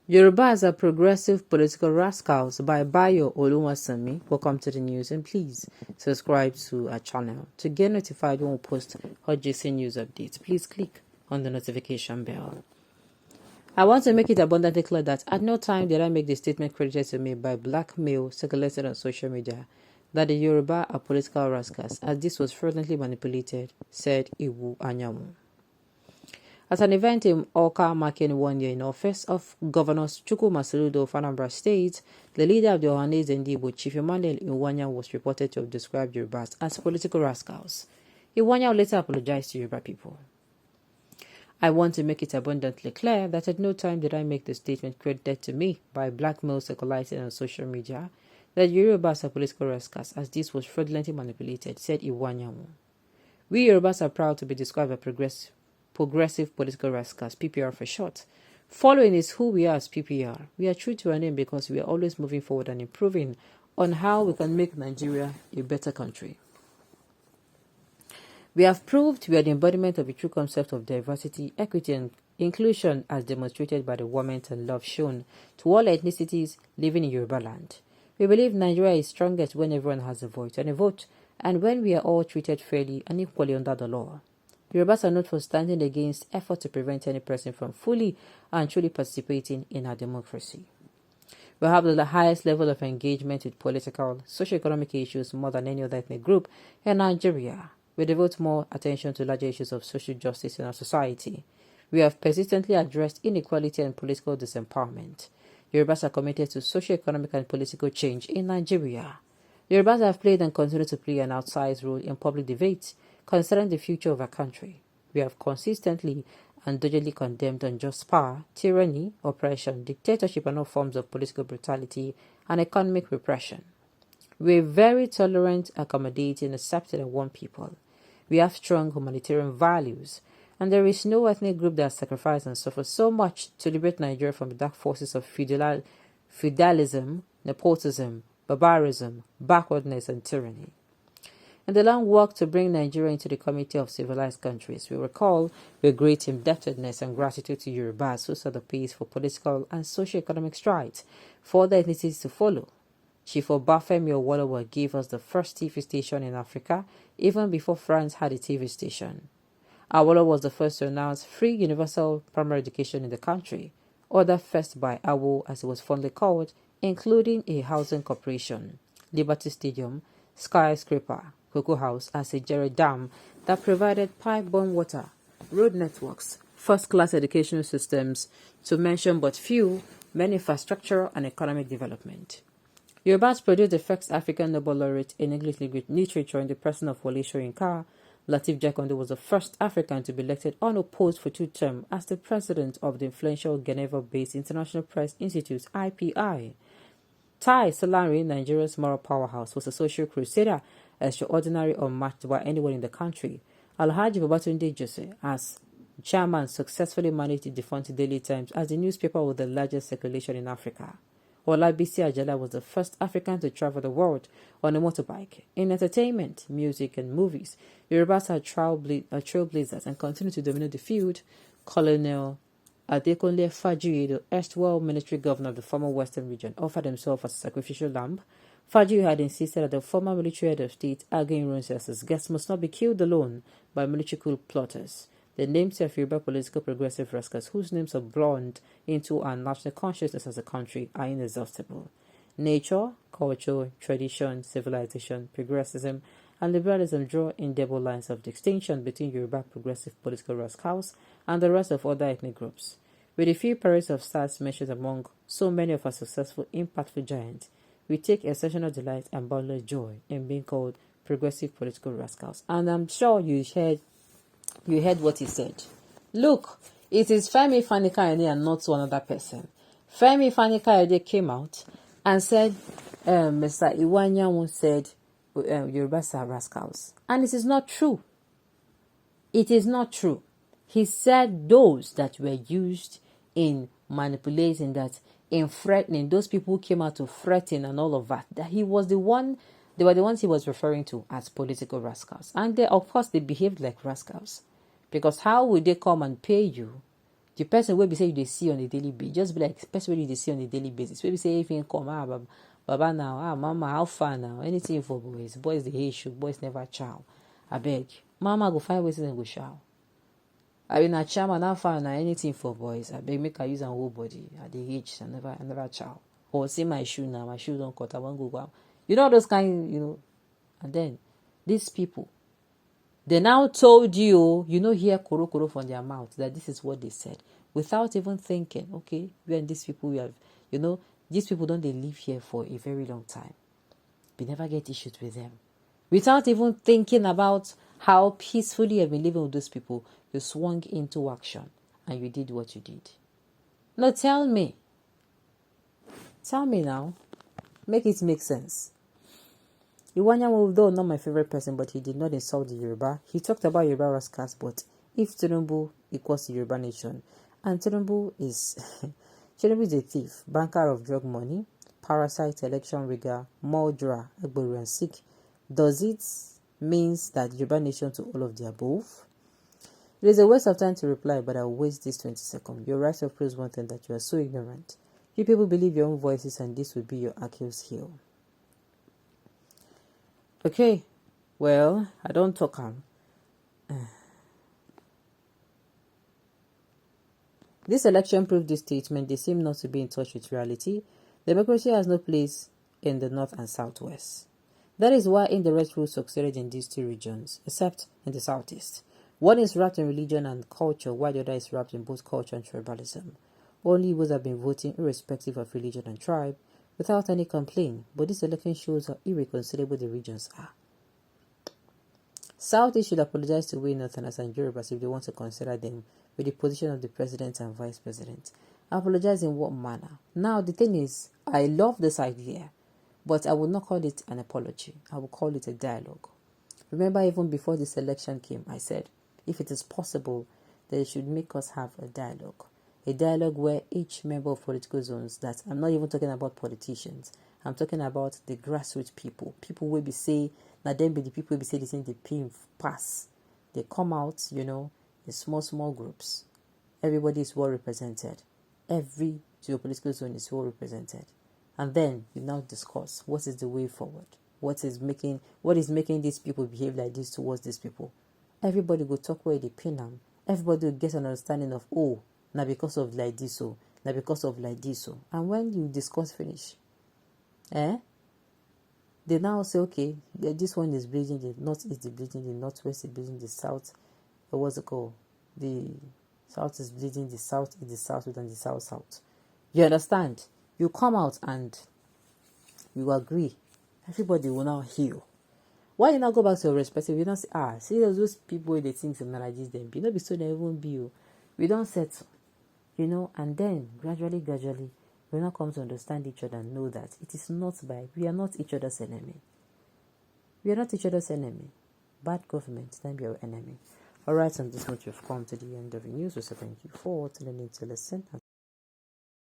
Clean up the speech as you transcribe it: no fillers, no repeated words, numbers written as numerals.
Yorubas are progressive political rascals by Bayo Oluwasanmi. Welcome to the news, and please subscribe to our channel to get notified when we post hot juicy news updates. Please click on the notification bell. I want to make it abundantly clear that at no time did I make the statement credited to me by blackmail circulated on social media that the Yoruba are political rascals, as this was fraudulently manipulated, said Iwu Anyamu. At an event in Awka marking 1 year in office of Governor Chukwuma Soludo of Anambra State, the leader of the Ohanese Ndigbo, Chief Emmanuel Iwanya, was reported to have described Yorubas as political rascals. Iwanya later apologized to Yoruba people. I want to make it abundantly clear that at no time did I make the statement credited to me by blackmail circulating on social media that Yorubas are political rascals, as this was fraudulently manipulated, said Iwanya. We Yorubas are proud to be described as progressive political rascals, PPR for short. Following is who we are as PPR. We are true to our name because we are always moving forward and improving on how we can make Nigeria a better country. We have proved we are the embodiment of a true concept of diversity, equity, and inclusion as demonstrated by the warmth and love shown to all ethnicities living in Yoruba land. We believe Nigeria is strongest when everyone has a voice and a vote, and when we are all treated fairly and equally under the law. Yorubas are known for standing against efforts to prevent any person from fully and truly participating in our democracy. We have the highest level of engagement with political, socio-economic issues more than any other ethnic group in Nigeria. We devote more attention to larger issues of social justice in our society. We have persistently addressed inequality and political disempowerment. Yorubas are committed to socio-economic and political change in Nigeria. Yorubas have played and continue to play an outsized role in public debates concerning the future of our country. We have consistently and doggedly condemned unjust power, tyranny, oppression, dictatorship, and all forms of political brutality and economic repression. We are very tolerant, accommodating, accepting, and one people. We have strong humanitarian values, and there is no ethnic group that has sacrificed and suffered so much to liberate Nigeria from the dark forces of feudalism, nepotism, barbarism, backwardness, and tyranny. In the long walk to bring Nigeria into the community of civilized countries, we recall with great indebtedness and gratitude to Yorubas who set the pace for political and socio-economic strides for other ethnicities to follow. Chief Obafemi Awolowo gave us the first TV station in Africa, even before France had a TV station. Awolowo was the first to announce free universal primary education in the country, ordered first by AWO as it was fondly called, including a housing corporation, Liberty Stadium, skyscraper, Cocoa House, and St. Jerry Dam that provided pipe-borne water, road networks, first-class educational systems, to mention but few, many infrastructure and economic development. Yorubas produced the first African Nobel laureate in English literature in the person of Wole Soyinka. Lateef Jakonde was the first African to be elected unopposed for 2 terms as the president of the influential Geneva-based International Press Institute, IPI. Tai Solari, Nigeria's moral powerhouse, was a social crusader, extraordinary, unmatched by anyone in the country. Alhaji Babatunde Jose, as chairman, successfully managed the defunct Daily Times as the newspaper with the largest circulation in Africa. Olabisi Ajala was the first African to travel the world on a motorbike. In entertainment, music, and movies, Yorubas are trailblazers and continue to dominate the field. Colonel Adekunle Fajuyi, the erstwhile military governor of the former Western region, offered himself as a sacrificial lamb. Fajuyi had insisted that the former military head of state, Agin Ironsi, as his guests must not be killed alone by military coup plotters. The names of Yoruba political progressive rascals, whose names are blonde into our national consciousness as a country, are inexhaustible. Nature, culture, tradition, civilization, progressivism, and liberalism draw indelible lines of distinction between Yoruba progressive political rascals and the rest of other ethnic groups. With a few pairs of stars mentioned among so many of our successful, impactful giants, we take exceptional delight and boundless joy in being called progressive political rascals. And I'm sure you heard what he said. Look, it is Femi Fani-Kayode and not one other person. Femi Fani-Kayode came out and said, Mr. Iwanya said, Yorubas are rascals. And it is not true. It is not true. He said those that were used in manipulating, that in threatening, those people who came out to threaten and all of that he was the one, they were the ones he was referring to as political rascals. And they, of course, they behaved like rascals. Because how would they come and pay you The person will be say they see on a daily basis, just be like person wey you dey see on a daily basis. Maybe say if you come, baba now, mama, how far now? Anything for boys. Boys they hate shoot, boys never chow. I beg. Mama go find ways and go chow. I mean a charm how far now anything for boys. I beg make I use an whole body at the age. I never chow. Or see my shoe now, my shoe don't cut, I won't go out. You know those kind, and then these people, they now told you, hear koro from their mouth that this is what they said without even thinking, okay, when these people we have, these people don't they live here for a very long time. We never get issues with them. Without even thinking about how peacefully you have been living with those people, you swung into action and you did what you did. Now tell me now, make it make sense. Iwanyamu, though not my favorite person, but he did not insult the Yoruba. He talked about Yoruba Rascals, but if Tinubu equals the Yoruba nation, and Tinubu is a thief, banker of drug money, parasite, election rigger, murderer, Egboru and sick, does it means that Yoruba nation to all of the above? It is a waste of time to reply, but I'll waste this 20 seconds. Your right of praise one thing that you are so ignorant. You people believe your own voices, and this will be your Achilles heel. Okay, well, I don't talk on. This election proved this statement. They seem not to be in touch with reality. Democracy has no place in the north and southwest. That is why indirect rule succeeded in these two regions, except in the southeast. One is wrapped in religion and culture, while the other is wrapped in both culture and tribalism. Only Igbos have been voting irrespective of religion and tribe, without any complaint, but this election shows how irreconcilable the regions are. Southeast should apologize to we Northerners and Yorubas if they want to consider them with the position of the president and vice president. Apologize in what manner? Now the thing is, I love this idea, but I would not call it an apology. I would call it a dialogue. Remember, even before this election came, I said, if it is possible, they should make us have a dialogue. A dialogue where each member of political zones, that I'm not even talking about politicians, I'm talking about the grassroots people. People will be say, now then be the people will be say this in the pin pass. They come out, in small groups. Everybody is well represented. Every geopolitical zone is well represented. And then you now discuss what is the way forward. What is making these people behave like this towards these people. Everybody go talk where they pin them. Everybody will get an understanding of, now because of like this, so now because of like this, so. And when you discuss finish, they now say, okay, this one is bleeding, the northeast is bleeding, the northwest is bleeding, the south, what's it called? The south is bleeding, the south is the southwest, and the south. You understand? You come out and you agree. Everybody will now heal. Why you not go back to your respective? You don't say, see those people they think some like this, them be not be so they won't be you. We don't settle, and then gradually, we now come to understand each other and know that it is not we are not each other's enemy. We are not each other's enemy. Bad government, then be our enemy. Alright, on this note, you've come to the end of the news. So thank you for tuning in to listen.